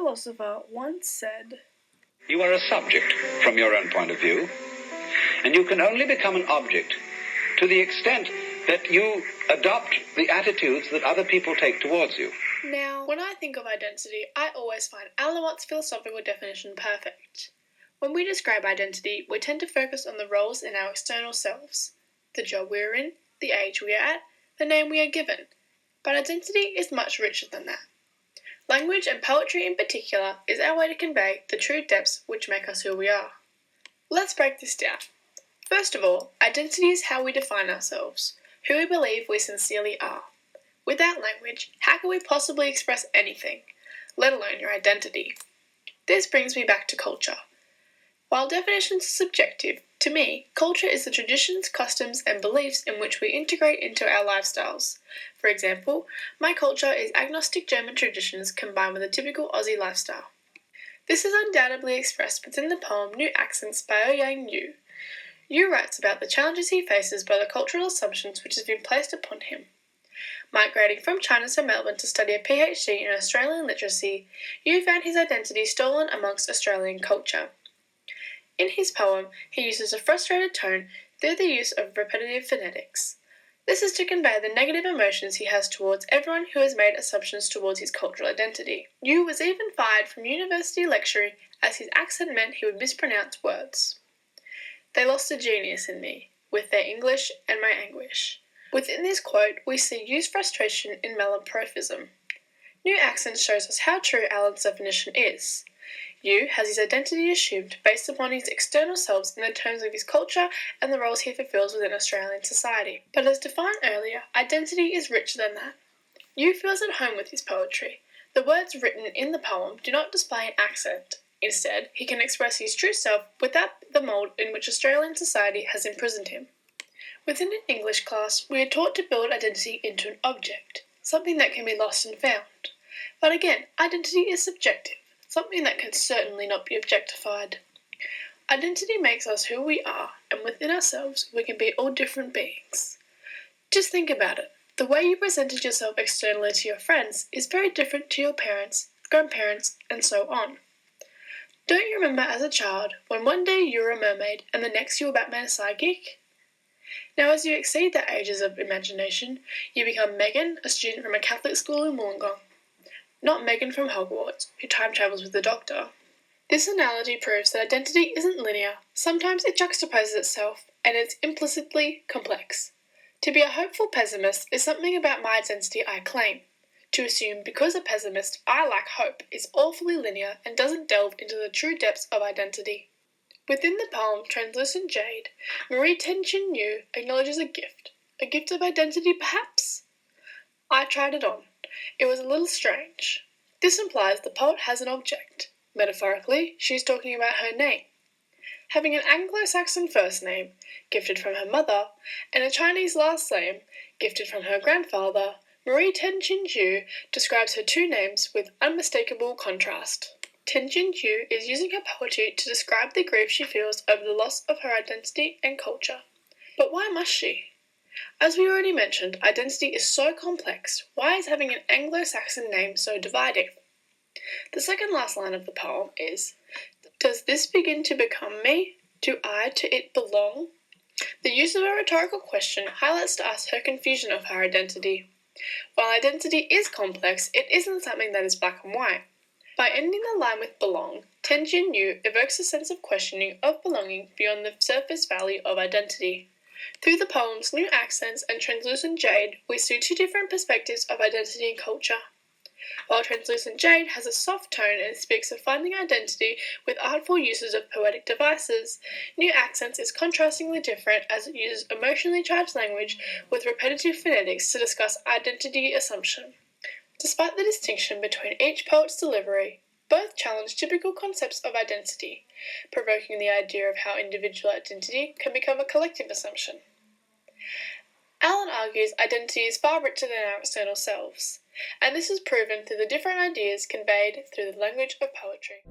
philosopher once said, "You are a subject from your own point of view, and you can only become an object to the extent that you adopt the attitudes that other people take towards you." Now, when I think of identity, I always find Alan Watts' philosophical definition perfect. When we describe identity, we tend to focus on the roles in our external selves, the job we are in, the age we are at, the name we are given. But identity is much richer than that. Language, and poetry in particular, is our way to convey the true depths which make us who we are. Let's break this down. First of all, identity is how we define ourselves, who we believe we sincerely are. Without language, how can we possibly express anything, let alone your identity? This brings me back to culture. While definitions are subjective, to me, culture is the traditions, customs, and beliefs in which we integrate into our lifestyles. For example, my culture is agnostic German traditions combined with a typical Aussie lifestyle. This is undoubtedly expressed within the poem New Accents by Ouyang Yu. Yu writes about the challenges he faces by the cultural assumptions which have been placed upon him. Migrating from China to Melbourne to study a PhD in Australian literacy, Yu found his identity stolen amongst Australian culture. In his poem, he uses a frustrated tone through the use of repetitive phonetics. This is to convey the negative emotions he has towards everyone who has made assumptions towards his cultural identity. Yu was even fired from university lecturing as his accent meant he would mispronounce words. They lost a genius in me, with their English and my anguish. Within this quote, we see Yu's frustration in malaprophism. New Accents shows us how true Alan's definition is. Yu has his identity assumed based upon his external selves in the terms of his culture and the roles he fulfills within Australian society. But as defined earlier, identity is richer than that. Yu feels at home with his poetry. The words written in the poem do not display an accent. Instead, he can express his true self without the mould in which Australian society has imprisoned him. Within an English class, we are taught to build identity into an object, something that can be lost and found. But again, identity is subjective, something that can certainly not be objectified. Identity makes us who we are, and within ourselves we can be all different beings. Just think about it. The way you presented yourself externally to your friends is very different to your parents, grandparents, and so on. Don't you remember as a child when one day you were a mermaid and the next you were Batman's sidekick? Now as you exceed the ages of imagination, you become Megan, a student from a Catholic school in Wollongong. Not Megan from Hogwarts, who time travels with the Doctor. This analogy proves that identity isn't linear. Sometimes it juxtaposes itself, and it's implicitly complex. To be a hopeful pessimist is something about my identity I claim. To assume because a pessimist I lack hope is awfully linear and doesn't delve into the true depths of identity. Within the poem Translucent Jade, Marie Tenchin Yu acknowledges a gift of identity perhaps? I tried it on. It was a little strange. This implies the poet has an object. Metaphorically, she is talking about her name. Having an Anglo-Saxon first name, gifted from her mother, and a Chinese last name, gifted from her grandfather, Marie Tenchin Yu describes her two names with unmistakable contrast. Tenchin Yu is using her poetry to describe the grief she feels over the loss of her identity and culture. But why must she? As we already mentioned, identity is so complex. Why is having an Anglo-Saxon name so dividing? The second last line of the poem is, "Does this begin to become me? Do I to it belong?" The use of a rhetorical question highlights to us her confusion of her identity. While identity is complex, it isn't something that is black and white. By ending the line with belong, Tenchin Yu evokes a sense of questioning of belonging beyond the surface value of identity. Through the poems New Accents and Translucent Jade, we see two different perspectives of identity and culture. While Translucent Jade has a soft tone and speaks of finding identity with artful uses of poetic devices, New Accents is contrastingly different as it uses emotionally charged language with repetitive phonetics to discuss identity assumption. Despite the distinction between each poet's delivery, both challenge typical concepts of identity, provoking the idea of how individual identity can become a collective assumption. Alan argues identity is far richer than our external selves, and this is proven through the different ideas conveyed through the language of poetry.